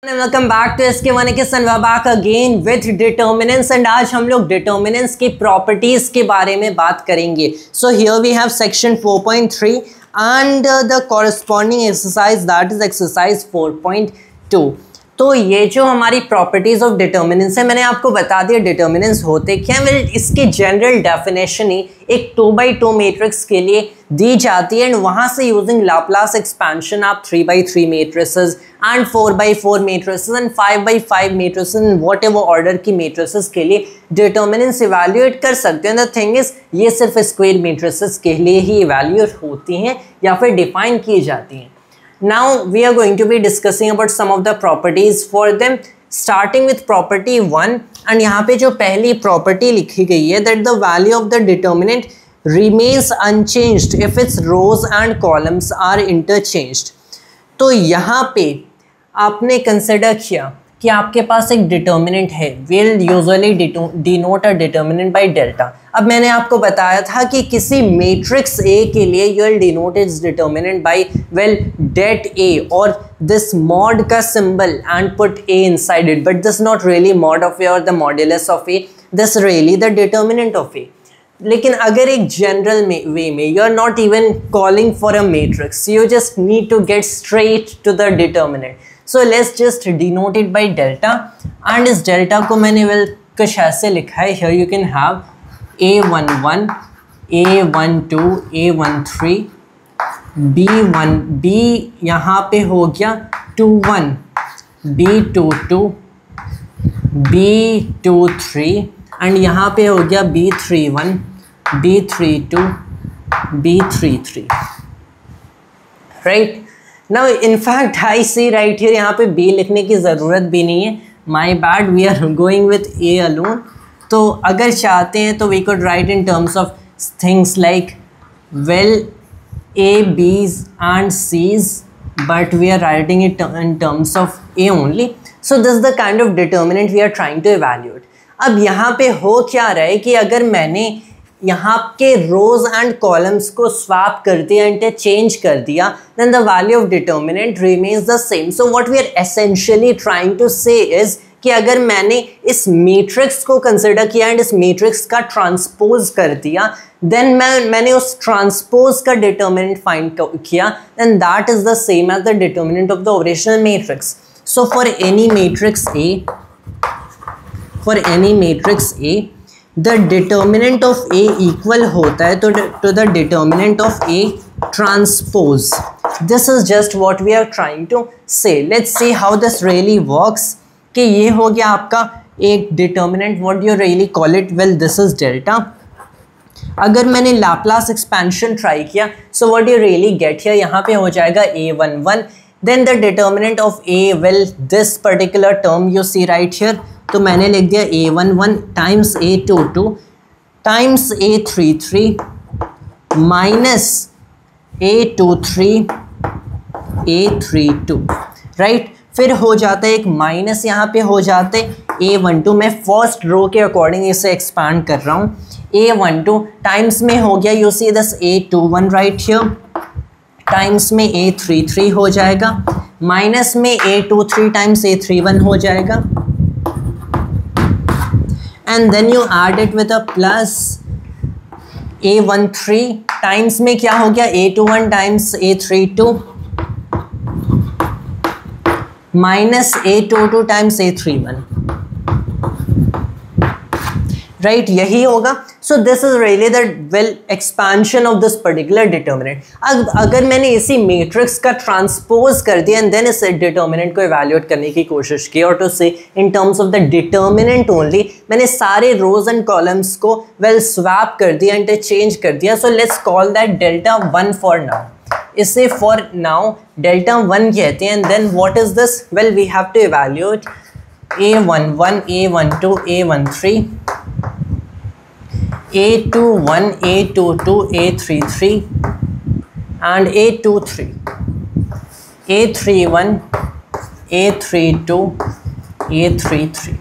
Welcome back to SK1 back again with determinants and आज हम लोग डिटर्मिनेंट्स की प्रॉपर्टीज के बारे में बात करेंगे. So here we have section 4.3 and the corresponding exercise that is exercise 4.2. तो ये जो हमारी प्रॉपर्टीज ऑफ डिटर्मिनेंट्स है, मैंने आपको बता दिया डिटर्मिनेंट्स होते क्या. वेल इसकी जनरल डेफिनेशन ही एक 2x2 मैट्रिक्स के लिए दी जाती है एंड वहाँ से यूजिंग लाप्लास एक्सपेंशन आप 3x3 matrices and 4x4 matrices and 5x5 matrices and what ever order की मैट्रिसेस के लिए डिटर्मिनेंट्स इवैल्यूएट कर सकते हैं. द थिंग इज ये सिर्फ स्क्वायर मैट्रिसेस के लिए ही इवैल्यूएट होती हैं या फिर डिफाइन की जाती हैं. Now we are going to be discussing about some of the properties for them, starting with property 1. and यहाँ पे जो पहली property लिखी गई है that the value of the determinant remains unchanged if its rows and columns are interchanged. तो यहाँ पे आपने कंसिडर किया कि आपके पास एक डिटर्मिनेंट है. Will usually denote a determinant by delta. अब मैंने आपको बताया था कि किसी मैट्रिक्स ए के लिए you will denote its determinant by well that A और दिस मॉड का symbol and put A inside it, but this not really mod of A और the modulus of A, this really the determinant of A. लेकिन अगर एक general way में you are not even calling for a matrix, you just need to get straight to the determinant. So let's just denote it by delta and इस delta को मैंने well कुछ ऐसे लिखा है. Here you can have A11, A12, A13, B1, B यहाँ पे हो गया 21, B22, B23 एंड यहाँ पे हो गया B31, B32, B33. Right now in fact I see right here यहाँ पे B लिखने की ज़रूरत भी नहीं है. My bad, we are going with A alone. तो अगर चाहते हैं तो we could write in terms of things like well A, B's and C's, but we are writing it in terms of A only. So this is the kind of determinant we are trying to evaluate. अब यहाँ पे हो क्या रहा है कि अगर मैंने यहाँ के रोज एंड कॉलम्स को स्वैप कर दिया, इंटरचेंज कर दिया, then the value of determinant remains the same. So what we are essentially trying to say is कि अगर मैंने इस मैट्रिक्स को कंसिडर किया एंड इस मैट्रिक्स का ट्रांसपोज कर दिया, देन मैंने उस ट्रांसपोज का डिटर्मिनेंट फाइंड किया, then that is the same as the determinant of the original matrix. So for any matrix A, the determinant of A equal होता है to the determinant of A transpose. This is just what we are trying to say. Let's see how this really works. कि ये हो गया आपका एक determinant. What you really call it, well this is delta. अगर मैंने Laplace expansion try किया, so what you really get here, यहाँ पे हो जाएगा A11. Then the determinant of A, well this particular term you see right here. तो मैंने लिख दिया A11 times A22 times A33 minus A23 A32. Right, फिर हो जाता है एक माइनस यहाँ पे हो जाते A12. मैं फर्स्ट रो के अकॉर्डिंग इसे एक्सपांड कर रहा हूँ. A12 टाइम्स में हो गया, you see this A21 right here, times में A33 हो जाएगा, माइनस में A23 टाइम्स A31 हो जाएगा, and then you add it with a plus A13 times में क्या हो गया A21 times A32 minus A22 times A31. Right, यही होगा. So this is really the well expansion of this particular determinant. अब अगर मैंने इसी मैट्रिक्स का ट्रांसपोज कर दिया एंड देन इस डिटर्मिनेंट को इवैल्यूएट करने की कोशिश की, और टू से इन terms of the determinant only, मैंने सारे रोज एंड कॉलम्स को वेल स्वैप कर दिया, इंटरचेंज कर दिया. So let's call that delta 1 for now. इसे फॉर नाउ डेल्टा 1 कहते हैं. And then what is this, well we have to evaluate A11, A12, A13, A21, A22, A33 and A23, A31, A32, A33.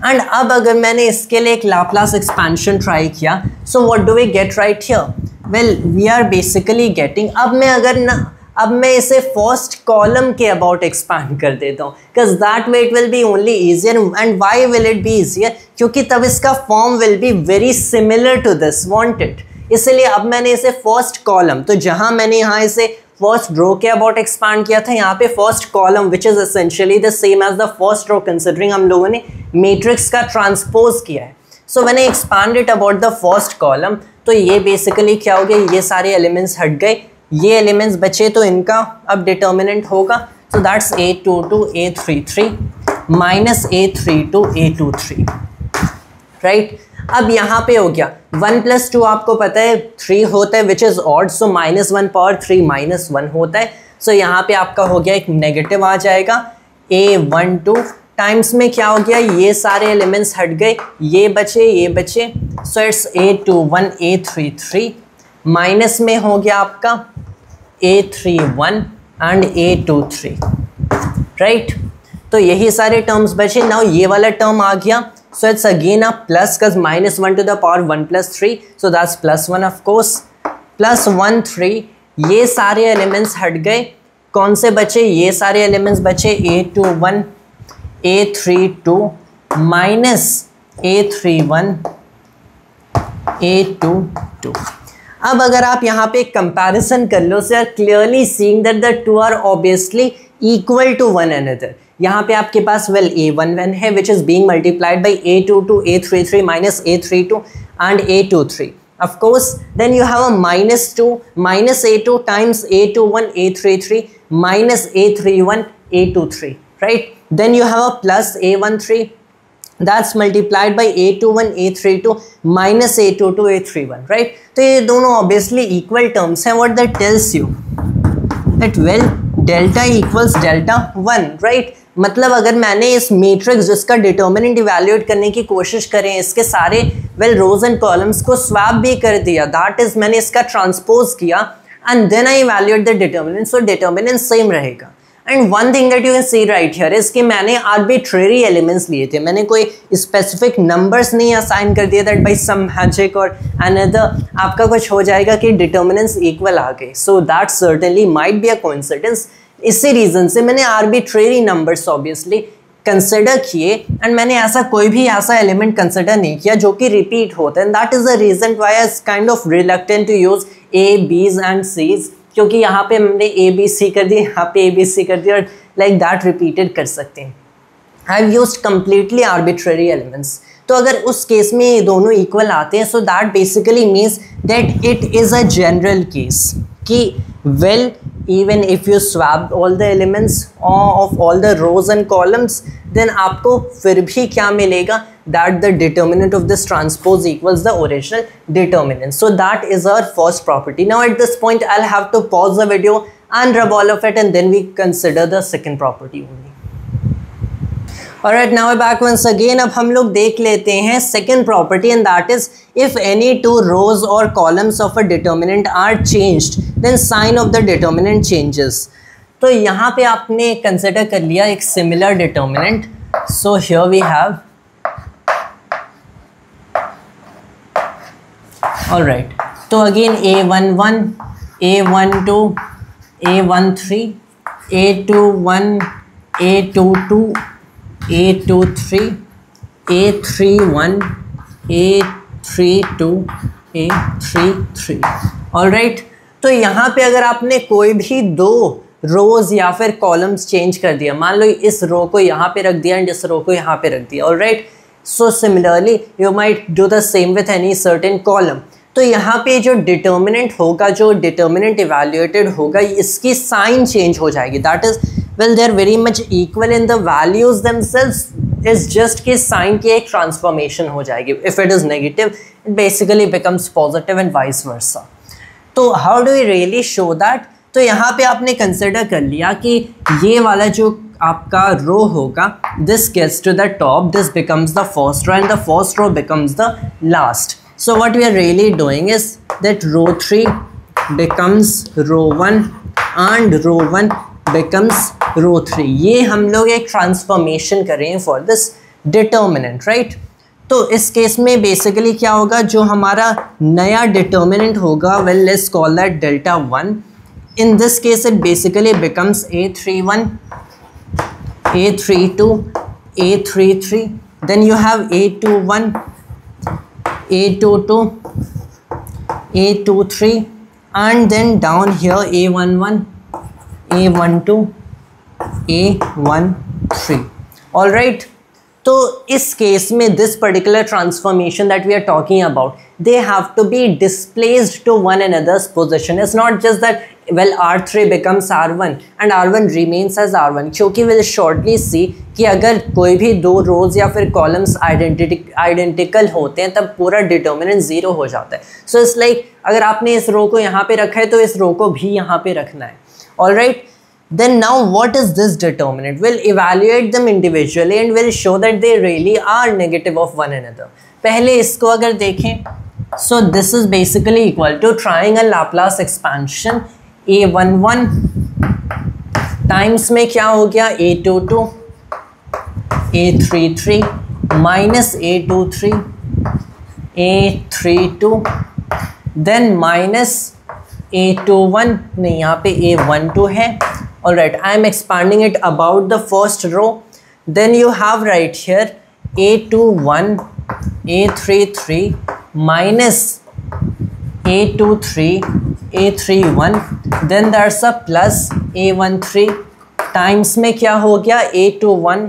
And अब अगर मैंने इसके लिए एक Laplace expansion try किया, so what do we get right here, well we are basically getting, अब मैं अगर ना अब मैं इसे फर्स्ट कॉलम के अबाउट एक्सपांड कर देता हूँ, because that way it will be only easier. And why will it be easier? क्योंकि तब इसका form will be very similar to this wanted. इसलिए अब मैंने इसे फर्स्ट कॉलम, तो जहाँ मैंने यहाँ इसे फर्स्ट रो के अबाउट एक्सपांड किया था, यहाँ पे first column which is essentially the same as the first row, considering हम लोगों ने मैट्रिक्स का ट्रांसपोज किया है. So when I expand it about the first column, तो ये बेसिकली क्या हो गया, ये सारे एलिमेंट्स हट गए, ये एलिमेंट्स बचे, तो इनका अब डिटर्मिनेंट होगा. So that's A22 A33 minus A32 A23, right. अब यहाँ पे हो गया 1 + 2 आपको पता है 3 होता है which is odd, so -1 power 3 -1 होता है. सो यहाँ पे आपका हो गया एक नेगेटिव आ जाएगा. A12 टाइम्स में क्या हो गया, ये सारे एलिमेंट्स हट गए, ये बचे. So it's A21 A33 minus में हो गया आपका A31 एंड A23, राइट. तो यही सारे टर्म्स बचे. नाउ ये वाला टर्म आ गया, so it's again a plus because -1 to the power 1 + 3, so that's +1 of course. +1 3, ये सारे एलिमेंट्स हट गए, कौन से बचे, ये सारे एलिमेंट्स बचे A21 A32 minus A31 A22. अब अगर आप यहाँ पे कंपैरिजन कर लो, so you are clearly seeing that the two are obviously equal to one another. यहाँ पे आपके पास वेल A11 है which is being multiplied by A22 A33 minus A32 and A23. Of course, then you have a -2 minus A2 times A21 A33 minus A31 A23, right? Then you have a plus A13 that's multiplied by A21 A32 minus A22 A31, right? तो ये दोनों obviously equal terms हैं. What that tells you that well delta equals delta 1, right? मतलब अगर मैंने इस matrix जिसका determinant evaluate करने की कोशिश करें, इसके सारे वेल रोज एंड कॉलम्स को स्वैप भी कर दिया, दैट इज मैंने इसका ट्रांसपोज किया and then I evaluate the determinant, so determinant same रहेगा. And one thing that you can see right here is कि मैंने आर्बिट्रेरी एलिमेंट्स लिए थे, मैंने कोई स्पेसिफिक नंबर्स नहीं असाइन कर दिया दैट बाई सम मैजिक और अनदर आपका कुछ हो जाएगा कि डिटर्मिनेंट्स इक्वल आ गए. So that certainly might be a coincidence. इसी रीज़न से मैंने आर्बिट्रेरी नंबर्स ऑब्वियसली कंसिडर किए एंड मैंने ऐसा कोई भी ऐसा एलिमेंट कंसिडर नहीं किया जो कि रिपीट होता है. That is the reason why I kind of reluctant to use A, B's and C's, क्योंकि यहाँ पे हमने A B C कर दिया, यहाँ पे A B C कर दिया और लाइक दैट रिपीटेड कर सकते हैं. I have used completely arbitrary elements. तो अगर उस केस में ये दोनों इक्वल आते हैं, so that basically means that it is a general case कि well even if you swap all the elements of all the rows and columns, then आपको फिर भी क्या मिलेगा, that the determinant of this transpose equals the original determinant. So that is our first property. Now at this point I'll have to pause the video and rub all of it and then we consider the second property only. Alright, now we're back once again. अब हम लोग देख लेते हैं second property and that is if any two rows or columns of a determinant are changed, then sign of the determinant changes. तो यहाँ पे आपने consider कर लिया एक similar determinant. So here we have. Alright, तो again A11, A12, A13, A21, A22, A23, A31, A32, A33. Alright, तो यहाँ पे अगर आपने कोई भी दो रोज या फिर कॉलम्स चेंज कर दिया, मान लो इस रो को यहाँ पे रख दिया एंड इस रो को यहाँ पे रख दिया, alright. So similarly you might do the same with any certain column. तो यहाँ पे जो डिटर्मिनेंट होगा, जो डिटर्मिनेंट इवैल्यूएटेड होगा, इसकी साइन चेंज हो जाएगी. That is well they're very much equal in the values themselves, is just कि साइन की एक ट्रांसफॉर्मेशन हो जाएगी. if it is negative it basically becomes positive and vice versa. तो how do we really show that? तो यहाँ पे आपने कंसिडर कर लिया कि ये वाला जो आपका रो होगा, this gets to the top, this becomes the first row and the first row becomes the last. So what we are really doing is that row 3 becomes row 1 and row 1 becomes row 3. ये हम लोग एक transformation कर रहे हैं for this determinant, right. तो इस case में बेसिकली क्या होगा, जो हमारा नया डिटर्मिनेंट होगा, well let's call that delta 1. in this case it basically becomes A31, A32, A33, then you have A21, A22, A23, and then down here A11, A12, A13. all right, तो इस case में this particular transformation that we are talking about, they have to be displaced to one another's position. It's not just that well R3 becomes R1 and R1 remains as R1, क्योंकि we'll shortly see कि अगर कोई भी दो रोज या फिर columns identical होते हैं तब पूरा डिटर्मिनेंट जीरो हो जाता है. सो इट्स लाइक अगर आपने इस रो को यहाँ पे रखा है तो इस रो को भी यहाँ पे रखना है. Alright, then now what is this determinant? We'll evaluate them individually and we'll show that they really are negative of one another. पहले इसको अगर देखें, so this is basically equal to triangle Laplace expansion A11 times में क्या हो गया A22 A33 minus A23 A32 then minus A21, नहीं यहाँ पे A12 है. Alright, I am expanding it about the first row. Then you have right here A21 A33 minus A23 A31, then there's a plus A13 times में क्या हो गया A21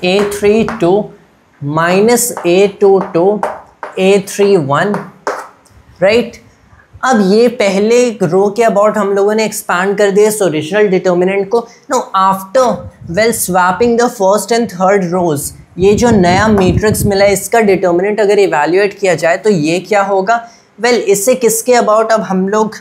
A32 minus A22 A31, right? अब ये पहले रो के about हम लोगों ने एक्सपांड कर दिया इस ओरिजिनल डिटर्मिनेंट को. No after well swapping the first and third rows, ये जो नया मैट्रिक्स मिला है इसका डिटर्मिनेंट अगर इवैल्यूएट किया जाए तो ये क्या होगा. वेल इससे किसके अबाउट अब हम लोग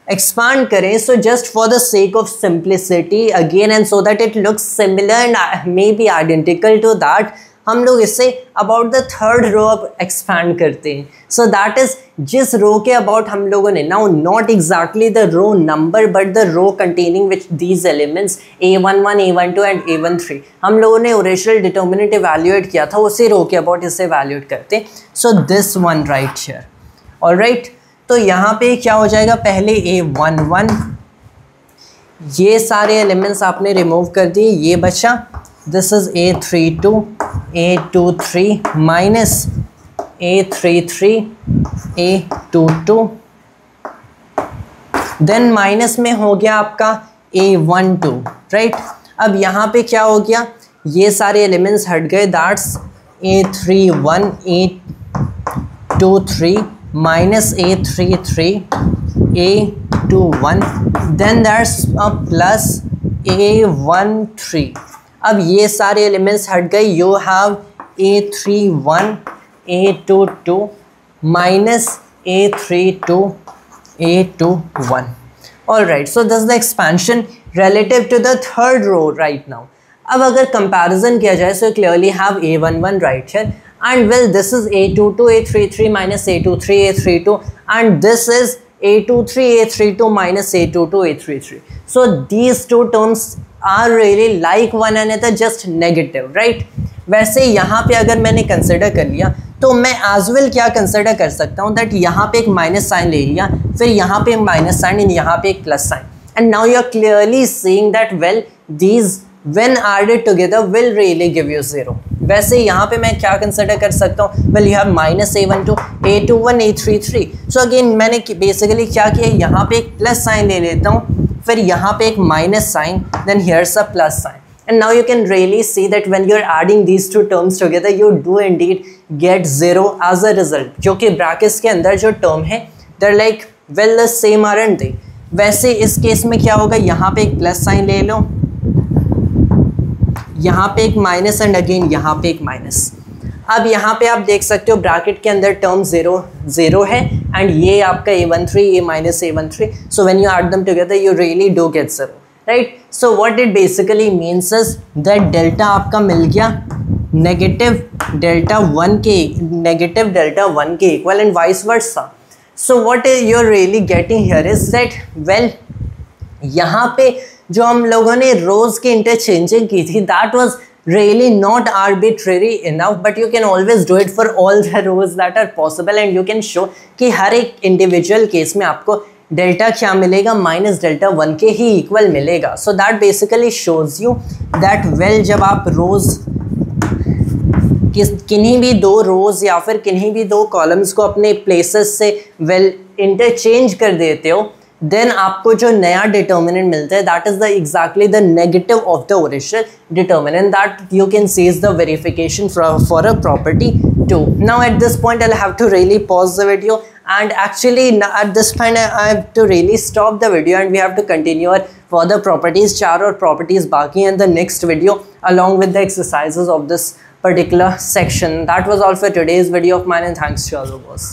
एक्सपांड करें. So just for the sake of simplicity again and so that it looks similar and maybe identical to that, हम लोग इससे अबाउट द थर्ड रो अब एक्सपैंड करते हैं. सो दैट इज जिस रो के अबाउट हम लोगों ने now not exactly the row number but the row containing which these elements A11 A12 and A13 हम लोगों ने ओरिजिनल डिटर्मिनेंट इवैल्यूएट किया था, उसी रो के अबाउट इसे इवैल्यूएट करते हैं. So this one right here. Alright, तो यहाँ पे क्या हो जाएगा, पहले A11 ये सारे एलिमेंट्स आपने रिमूव कर दिए, ये बचा. This is A32 A23 minus A33 A22, then minus में हो गया आपका A12, राइट. अब यहाँ पे क्या हो गया, ये सारे एलिमेंट्स हट गए, that's A31 A23 minus A33 A21, then that's a plus A13. अब ये सारे एलिमेंट्स हट गए, you have A31 A22 minus A32 A21. Alright, so this is the expansion relative to the third row right now. अब अगर comparison किया जाए, so you clearly have A11 right here, and well this is A22 A33 minus A23 A32, and this is A23 A32 minus A22 A33. So these two terms are really like one another, just negative, right? वैसे यहाँ पे अगर मैंने consider कर लिया तो मैं as well क्या कंसिडर कर सकता हूँ दैट यहाँ पे एक माइनस साइन ले लिया, फिर यहाँ पे एक माइनस साइन एंड यहाँ पे एक plus sign, and now you are clearly seeing that well these when added together will really give you 0. वैसे यहाँ पे मैं क्या कंसिडर कर सकता हूँ, well you have minus A12 A21 A33. so again मैंने बेसिकली क्या किया, यहाँ पे एक प्लस साइन ले लेता हूँ, फिर यहाँ पे एक minus sign, then here's a plus sign, and now you can really see that when you're adding these two terms together you do indeed get 0 as a result, क्योंकि ब्रैकेट्स के अंदर जो टर्म है they're like well the same aren't they. वैसे इस case में क्या होगा, यहाँ पे एक प्लस साइन ले लो, यहाँ पे एक माइनस एंड अगेन यहाँ पे एक माइनस. अब यहाँ पे आप देख सकते हो ब्रैकेट के अंदर टर्म 0 है एंड ये आपका A13 ये minus A13. So when you add them together you really do get 0, right. So what it basically means is that delta आपका मिल गया नेगेटिव डेल्टा 1 के equal and vice versa. So what you are really getting here is that well यहाँ पे जो हम लोगों ने रोज की इंटरचेंजिंग की थी that was really not arbitrary enough, but you can always do it for all the rows that are possible, and you can show कि हर एक individual case में आपको डेल्टा क्या मिलेगा, माइनस डेल्टा 1 के ही इक्वल मिलेगा. So that basically shows you that well जब आप रोज़ किन्हीं भी दो रोज़ या फिर किन्हीं भी दो कॉलम्स को अपने प्लेसेस से वेल इंटरचेंज कर देते हो, देन आपको जो नया डिटर्मिनेंट मिलता है that is the exactly the negative of the original determinant that you can see is the verification for a property two. Now at this point I have to really pause the video and actually at this point I have to really stop the video and we have to continue our further properties. 4 और properties बाकी हैं in the next video along with the exercises of this particular section. That was all for today's video of mine and thanks to all of us.